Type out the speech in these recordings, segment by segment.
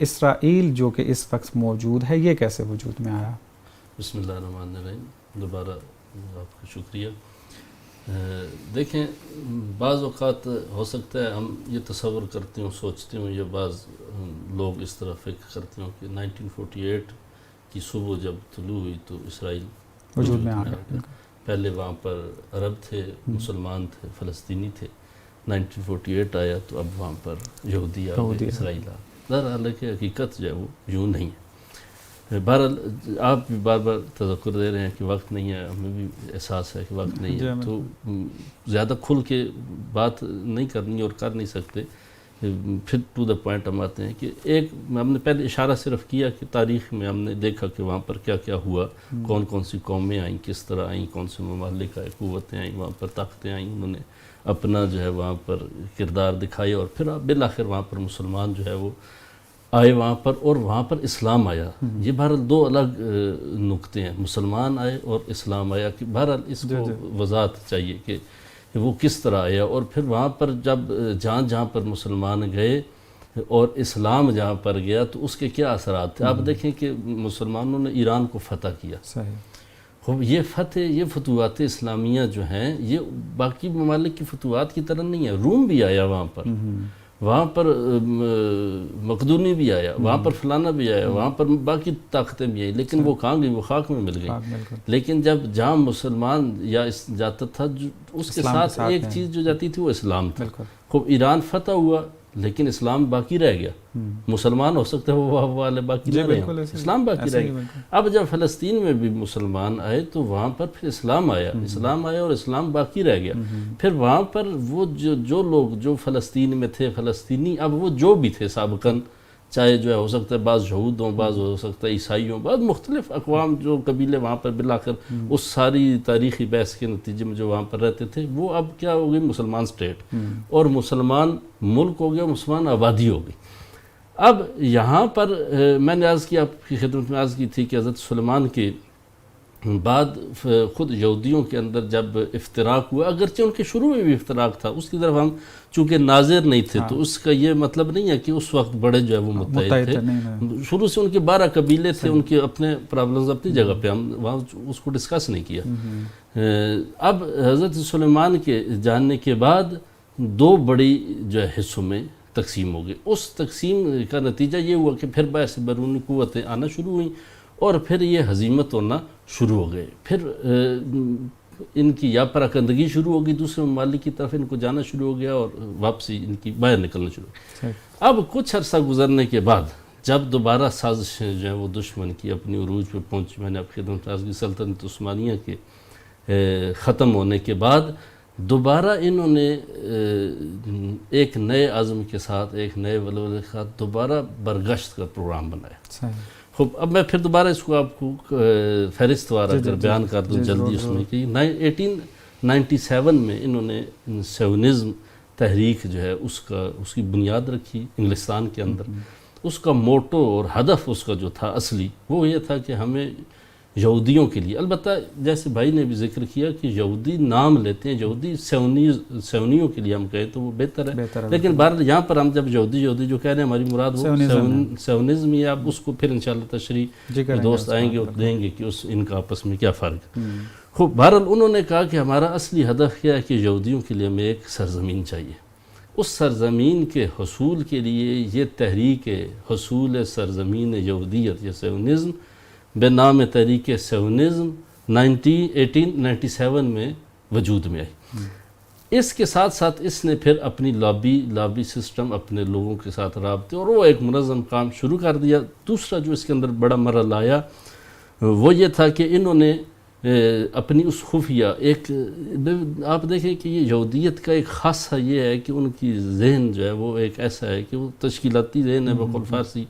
اسرائیل جو کہ اس وقت موجود ہے یہ کیسے وجود میں آیا؟ بسم اللہ الرحمن الرحیم. دوبارہ آپ کا شکریہ. دیکھیں بعض اوقات ہو سکتا ہے ہم یہ تصور کرتے ہوں سوچتے ہوں یا بعض لوگ اس طرح فکر کرتے ہوں کہ 1948 کی صبح جب طلوع ہوئی تو اسرائیل وجود میں آ گیا. پہلے وہاں پر عرب تھے، مسلمان تھے، فلسطینی تھے. 1948 آیا تو اب وہاں پر یہودی آ گئے، اسرائیل آ. حالانکہ حقیقت جو ہے وہ یوں نہیں ہے. بہرحال آپ بھی بار بار تذکر دے رہے ہیں کہ وقت نہیں ہے، ہمیں بھی احساس ہے کہ وقت نہیں ہے، تو زیادہ کھل کے بات نہیں کرنی اور کر نہیں سکتے. پھر ٹو دا پوائنٹ ہم آتے ہیں کہ ایک ہم نے پہلے اشارہ صرف کیا کہ تاریخ میں ہم نے دیکھا کہ وہاں پر کیا کیا ہوا، کون کون سی قومیں آئیں، کس طرح آئیں، کون سے ممالک آئے، قوتیں آئیں، وہاں پر طاقتیں آئیں، انہوں نے اپنا جو ہے وہاں پر کردار دکھایا اور پھر بالآخر وہاں پر مسلمان جو ہے وہ آئے وہاں پر اور وہاں پر اسلام آیا. یہ بہرحال دو الگ نقطے ہیں، مسلمان آئے اور اسلام آیا، کہ بہرحال اس کو وضاحت چاہیے کہ وہ کس طرح آیا. اور پھر وہاں پر جب جہاں پر مسلمان گئے اور اسلام جہاں پر گیا تو اس کے کیا اثرات تھے. آپ دیکھیں کہ مسلمانوں نے ایران کو فتح کیا. خوب یہ فتح، یہ فتوحات اسلامیہ جو ہیں یہ باقی ممالک کی فتوحات کی طرح نہیں ہے. روم بھی آیا وہاں پر، وہاں پر مقدونی بھی آیا، وہاں پر فلانا بھی آیا، وہاں پر باقی طاقتیں بھی آئی، لیکن وہ کہاں گئی؟ وہ خاک میں مل گئی. لیکن جب جہاں مسلمان یا جاتا تھا اس کے ساتھ ایک چیز جو جاتی تھی وہ اسلام تھا. خوب ایران فتح ہوا لیکن اسلام باقی رہ گیا. مسلمان ہو سکتے وہ والے باقی نہ رہے، اسلام باقی رہ گیا. اب جب فلسطین میں بھی مسلمان آئے تو وہاں پر پھر اسلام آیا اور اسلام باقی رہ گیا. پھر وہاں پر وہ جو لوگ جو فلسطین میں تھے، فلسطینی، اب وہ جو بھی تھے سابقاً، چاہے جو ہے ہو سکتا ہے بعض یہود ہوں، بعض ہو سکتا ہے عیسائی ہوں، بعض مختلف اقوام جو قبیلے وہاں پر بالآخر اس ساری تاریخی بحث کے نتیجے میں جو وہاں پر رہتے تھے وہ اب کیا ہو گئی؟ مسلمان سٹیٹ اور مسلمان ملک ہو گیا، مسلمان آبادی ہو گئی. اب یہاں پر میں نے عرض کی، آپ کی خدمت میں عرض کی تھی کہ حضرت سلیمان کے بعد خود یہودیوں کے اندر جب افتراق ہوا، اگرچہ ان کے شروع میں بھی افتراق تھا، اس کی طرف ہم چونکہ ناظر نہیں تھے تو اس کا یہ مطلب نہیں ہے کہ اس وقت بڑے جو ہے وہ متحد تھے. شروع سے ان کے 12 قبیلے تھے، ان کے اپنے پرابلمز اپنی جگہ پہ، ہم وہاں اس کو ڈسکس نہیں کیا. اب حضرت سلیمان کے جاننے کے بعد 2 بڑی جو ہے حصوں میں تقسیم ہو گئی. اس تقسیم کا نتیجہ یہ ہوا کہ پھر باعث بیرونی قوتیں آنا شروع ہوئیں اور پھر یہ ہزیمت ہونا شروع ہو گئے. پھر ان کی یا پراکندگی شروع ہو گئی، دوسرے ممالک کی طرف ان کو جانا شروع ہو گیا اور واپسی ان کی باہر نکلنا شروع ہو گئی. اب کچھ عرصہ گزرنے کے بعد جب دوبارہ سازشیں جو ہیں وہ دشمن کی اپنی عروج پہ پہنچی، میں نے آپ کی خدمت میں عرض کی، سلطنت عثمانیہ کے ختم ہونے کے بعد دوبارہ انہوں نے ایک نئے عزم کے ساتھ، ایک نئے ولولے کے ساتھ دوبارہ برگشت کا پروگرام بنایا. خوب اب میں پھر دوبارہ اس کو آپ کو فہرست وار اگر بیان کر دوں جلدی اس میں کہ 1897 میں انہوں نے سیونزم تحریک جو ہے اس کی بنیاد رکھی انگلستان کے اندر. اس کا موٹو اور ہدف اس کا جو تھا اصلی وہ یہ تھا کہ ہمیں یہودیوں کے لیے، البتہ جیسے بھائی نے بھی ذکر کیا کہ یہودی نام لیتے ہیں، یہودی سیونیوں کے لیے ہم کہیں تو وہ بہتر ہے، لیکن بہرحال یہاں پر ہم جب یہودی جو کہہ رہے ہیں ہماری مراد وہ سیونزم ہی ہے. اب اس کو پھر انشاءاللہ تشریح دوست آئیں گے اور دیں گے کہ ان کا آپس میں کیا فرق ہے. خوب بہرحال انہوں نے کہا کہ ہمارا اصلی ہدف کیا ہے کہ یہودیوں کے لیے ہمیں ایک سرزمین چاہیے. اس سرزمین کے حصول کے لیے یہ تحریک حصول سرزمین یہودیت یا سیونزم بے نام تحریک سیونزم 1897 میں وجود میں آئی. اس کے ساتھ ساتھ اس نے پھر اپنی لابی سسٹم، اپنے لوگوں کے ساتھ رابطے اور وہ ایک منظم کام شروع کر دیا. دوسرا جو اس کے اندر بڑا مرحلہ آیا وہ یہ تھا کہ انہوں نے اپنی اس خفیہ آپ دیکھیں کہ یہ یہودیت کا ایک خاصہ یہ ہے کہ ان کی ذہن جو ہے وہ ایک ایسا ہے کہ وہ تشکیلاتی ذہن ہے بقول فارسی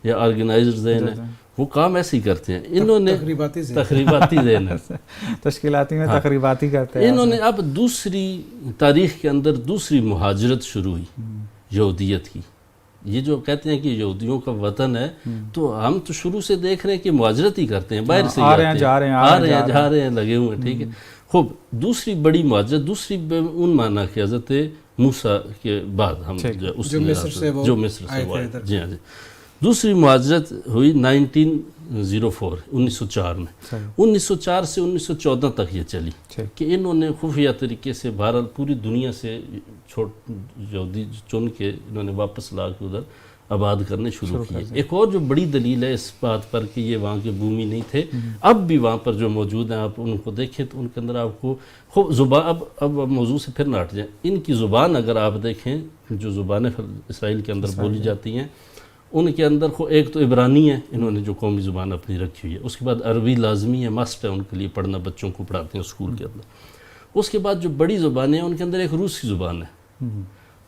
یا آرگنائزر ذہن ہے، وہ کام ایسے ہی کرتے ہیں. انہوں نے تخریباتی ذہن ہے، تشکیلاتی میں تخریباتی کرتے ہیں. انہوں نے اب دوسری تاریخ کے اندر دوسری مہاجرت شروع ہوئی یہودیت کی. یہ جو کہتے ہیں کہ یہودیوں کا وطن ہے تو ہم تو شروع سے دیکھ رہے ہیں کہ مہاجرت ہی کرتے ہیں، باہر سے آ رہے ہیں جا رہے ہیں لگے ہوئے. ٹھیک ہے. خوب دوسری بڑی مہاجرت، دوسری ان معنی کہ حضرت موسیٰ کے بعد ہم جو مصر سے ہوا. جی ہاں جی. دوسری مہاجرت ہوئی 1904 1904 میں. 1904 سے 1914 تک یہ چلی کہ انہوں نے خفیہ طریقے سے بہرحال پوری دنیا سے یہودی چن کے انہوں نے واپس لا کے ادھر آباد کرنے شروع کیے. ایک اور جو بڑی دلیل ہے اس بات پر کہ یہ وہاں کے بومی نہیں تھے، اب بھی وہاں پر جو موجود ہیں آپ ان کو دیکھیں تو ان کے اندر آپ کو خوب زبان، اب موضوع سے پھر نہ ہٹ جائیں، ان کی زبان اگر آپ دیکھیں جو زبانیں اسرائیل کے اندر بولی جاتی ہیں ان کے اندر ایک تو عبرانی ہے، انہوں نے جو قومی زبان اپنی رکھی ہوئی ہے، اس کے بعد عربی لازمی ہے، مسٹ ہے ان کے لیے پڑھنا، بچوں کو پڑھاتے ہیں اسکول کے اندر. اس کے بعد جو بڑی زبانیں ہیں ان کے اندر ایک روسی زبان ہے.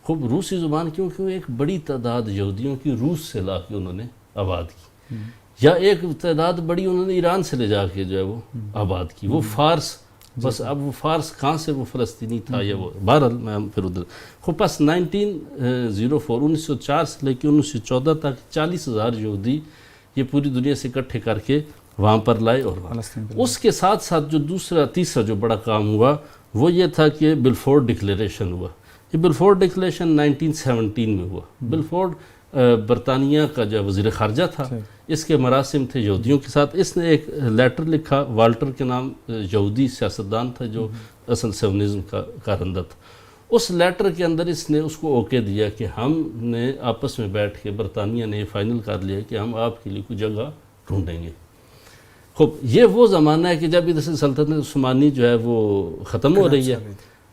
خوب روسی زبان کیونکہ ایک بڑی تعداد یہودیوں کی روس سے لا کے انہوں نے آباد کی، یا ایک تعداد بڑی انہوں نے ایران سے لے جا کے جو ہے وہ آباد کی، وہ فارس. بس اب وہ فارس کہاں سے وہ فلسطینی تھا یا وہ بہرحال میں پھر ادھر خوب. پس 1904 1904 سے لے کے 1914 تک 40,000 یہودی یہ پوری دنیا سے اکٹھے کر کے وہاں پر لائے. اور اس کے ساتھ ساتھ جو تیسرا جو بڑا کام ہوا وہ یہ تھا کہ بلفورڈ ڈکلیریشن ہوا. یہ بلفورڈ ڈکلیریشن 1917 میں ہوا. بلفورڈ برطانیہ کا جو وزیر خارجہ تھا، اس کے مراسم تھے یہودیوں کے ساتھ. اس نے ایک لیٹر لکھا، والٹر کے نام یہودی سیاستدان تھا جو اصل سیونزم کا کارندہ تھا. اس لیٹر کے اندر اس نے اس کو اوکے دیا کہ ہم نے آپس میں بیٹھ کے برطانیہ نے فائنل کر لیا کہ ہم آپ کے لیے کوئی جگہ ڈھونڈیں گے. خوب یہ وہ زمانہ ہے کہ جب ادھر سے سلطنت عثمانی جو ہے وہ ختم ہو رہی ہے،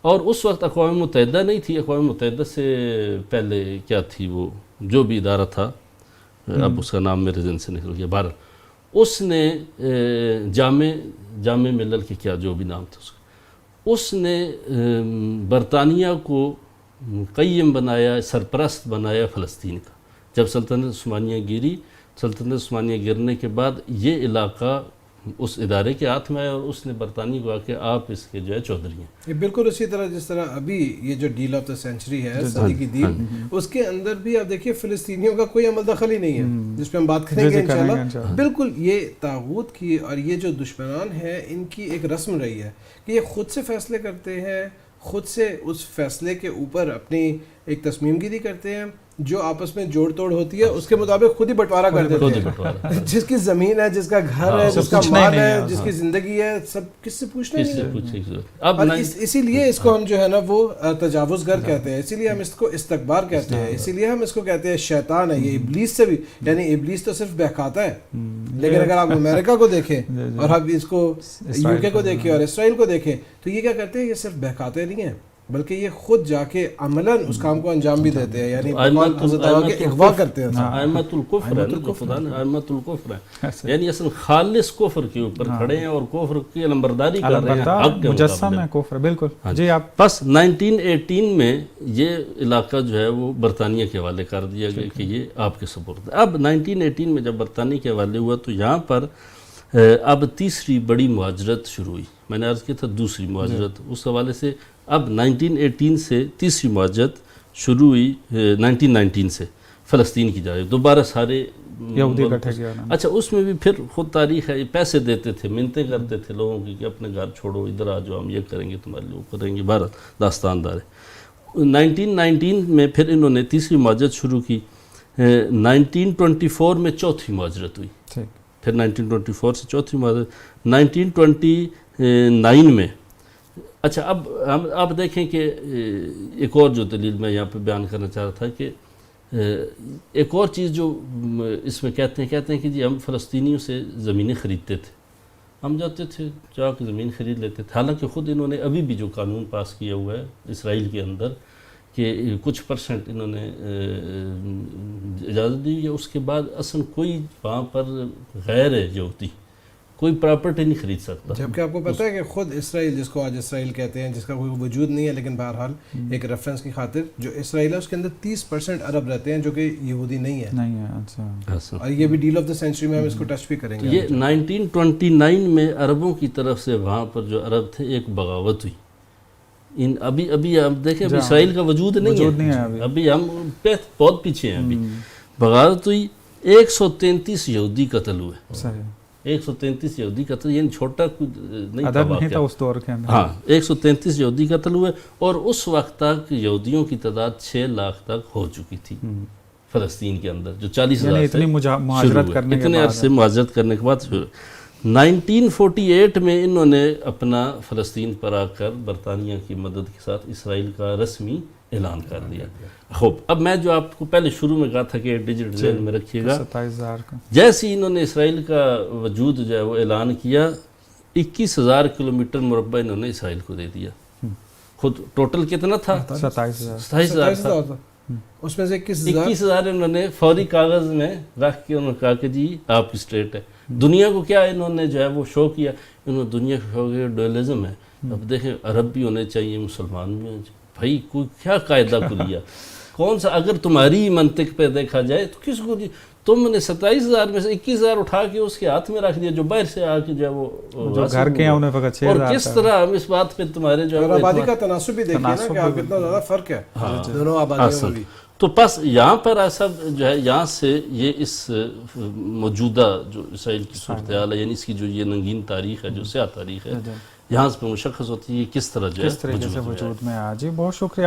اور اس وقت اقوام متحدہ نہیں تھی. اقوام متحدہ سے پہلے کیا تھی وہ جو بھی ادارہ تھا، اب اس کا نام میرے ذہن سے نکل گیا، بہرحال اس نے جامع ملل کے کیا جو بھی نام تھا اس نے برطانیہ کو قیم بنایا، سرپرست بنایا فلسطین کا. جب سلطنت عثمانیہ گری، سلطنت عثمانیہ گرنے کے بعد یہ علاقہ اس ادارے کے ہاتھ میں آیا اور اس نے برطانیہ کو آ کے آپ اس کے جو ہے چودھری ہیں. یہ بالکل اسی طرح جس طرح ابھی یہ جو ڈیل آف دا سینچری ہے، صدی کی ڈیل، اس کے اندر بھی آپ دیکھیے فلسطینیوں کا کوئی عمل دخل ہی نہیں ہے، جس پہ ہم بات کریں گے انشاءاللہ. بالکل یہ طاغوت کی اور یہ جو دشمنان ہیں ان کی ایک رسم رہی ہے کہ یہ خود سے فیصلے کرتے ہیں، خود سے اس فیصلے کے اوپر اپنی ایک تصمیم گیری کرتے ہیں، جو آپس میں جوڑ توڑ ہوتی ہے اس کے مطابق خود ہی بٹوارا کر دیتے ہیں. جس کی زمین ہے، جس کا گھر ہے، جس کا مال ہے، جس کی زندگی ہے، سب کس سے پوچھنا نہیں. اسی لیے اس کو ہم جو ہے نا وہ تجاوز گر کہتے ہیں، اسی لیے ہم اس کو استکبار کہتے ہیں، اسی لیے ہم اس کو کہتے ہیں شیطان ہے. یہ ابلیس سے بھی، یعنی ابلیس تو صرف بہکاتا ہے، لیکن اگر آپ امریکہ کو دیکھیں اور آپ اس کو یو کے کو دیکھیں اور اسرائیل کو دیکھیں تو یہ کیا کرتے ہیں؟ یہ صرف بہکاتے نہیں ہیں بلکہ یہ خود جا کے عملاً اس کام کو انجام بھی دیتے ہیں، یعنی اغوا کرتے ہیں. ائمۃ الکفر ہے، یعنی اصل خالص کفر کے اوپر کھڑے ہیں اور کفر کی علمبرداری کر رہے ہیں، مجسم ہے کفر. بالکل جی. آپ بس 1918 میں یہ علاقہ جو ہے وہ برطانیہ کے حوالے کر دیا گیا کہ یہ آپ کے سپرد ہے. اب 1918 میں جب برطانیہ کے حوالے ہوا تو یہاں پر اب تیسری بڑی مہاجرت شروع ہوئی. میں نے عرض کیا تھا دوسری مہاجرت، اس حوالے سے اب 1918 سے تیسری مہاجرت شروع ہوئی 1919 سے فلسطین کی جانب. دوبارہ سارے یہودی اکٹھے کیا. اچھا اس میں بھی پھر خود تاریخ ہے، پیسے دیتے تھے، منتیں کرتے تھے لوگوں کی کہ اپنے گھر چھوڑو، ادھر آ جاؤ، ہم یہ کریں گے تمہارے لیے، وہ کریں گے. بہرحال داستان دار ہے. 1919 میں پھر انہوں نے تیسری مہاجرت شروع کی. 1924 میں چوتھی مہاجرت ہوئی. پھر 1924 سے چوتھی مہاجرت. 1929 میں اچھا اب آپ دیکھیں کہ ایک اور جو دلیل میں یہاں پہ بیان کرنا چاہ رہا تھا کہ ایک اور چیز جو اس میں کہتے ہیں کہ جی ہم فلسطینیوں سے زمینیں خریدتے تھے، ہم جاتے تھے جا کے زمین خرید لیتے تھے. حالانکہ خود انہوں نے ابھی بھی جو قانون پاس کیا ہوا ہے اسرائیل کے اندر کہ کچھ % انہوں نے اجازت دی ہے، اس کے بعد اصلا کوئی وہاں پر غیر یہودی کوئی پراپرٹی نہیں خرید سکتا. جبکہ آپ کو پتہ ہے کہ خود اسرائیل، جس کو آج اسرائیل کہتے ہیں، جس کا کوئی وجود نہیں ہے لیکن بہرحال ایک ریفرنس کی خاطر، جو اسرائیل ہے اس کے اندر 30% عرب رہتے ہیں جو کہ یہودی نہیں ہے. اچھا. اور یہ بھی ڈیل آف دا سینچری میں ہم اس کو ٹچ بھی کریں گے. یہ 1929 میں عربوں کی طرف سے وہاں پر جو عرب تھے ایک بغاوت ہوئی. ابھی آپ دیکھیں ابھی اسرائیل کا وجود نہیں ہے، ابھی ہم بہت پیچھے ہیں. ابھی بغاوت ہوئی، 133 یہودی قتل ہوئے. 133 یہودی قتل، یعنی چھوٹا نہیں تھا اس دور کے اندر. ہاں 133 یہودی قتل ہوئے، اور اس وقت تک یہودیوں کی تعداد 6 لاکھ تک ہو چکی تھی. فلسطین کے اندر جو 40,000 یعنی اتنی مہاجرت کرنے کے بعد، اتنے عرصے مہاجرت کرنے کے بعد 1948 میں انہوں نے اپنا فلسطین پر آ کر برطانیہ کی مدد کے ساتھ اسرائیل کا رسمی اعلان کر دیا. خوب، اب میں جو آپ کو پہلے شروع میں کہا تھا کہ ڈیجٹ ذہن میں رکھیے گا، 27,000 کا جیسے ہی انہوں نے اسرائیل کا وجود جو ہے وہ اعلان کیا، 21,000 کلومیٹر مربع انہوں نے اسرائیل کو دے دیا. خود ٹوٹل کتنا تھا؟ 27,000 تھا. اس میں سے 21,000 انہوں نے فوری کاغذ میں رکھ کے انہوں نے کہا کہ جی آپ کی اسٹیٹ ہے. دنیا کو کیا انہوں نے جو ہے وہ شو کیا، انہوں نے دنیا کو شو کیا ڈوئلزم ہے. اب دیکھیں عرب بھی ہونے چاہیے، مسلمان بھی ہونے چاہیے. بھائی کوئی کیا قاعدہ کلیہ کون سا؟ اگر تمہاری منطق پہ دیکھا جائے تو کس کو تم نے 27,000 میں سے 21,000 اٹھا کے اس کے ہاتھ میں رکھ دیا جو باہر سے آ کے جو ہے وہ گھر کے ہیں انہیں فقط 6,000. اور کس طرح ہم اس بات پہ تمہارے جو ہے آبادی کا تناسب بھی دیکھیں نا کہ آپ کتنا زیادہ فرق ہے دونوں آبادیوں میں بھی. تو بس یہاں پر ایسا جو ہے یہاں سے یہ اس موجودہ جو اسرائیل کی صورتحال ہے، یعنی اس کی جو یہ ننگین تاریخ ہے، جو سیاہ تاریخ ہے، یہاں سے مشخص ہوتی ہے کس طرح جو ہے وجود میں آ. جی بہت شکریہ.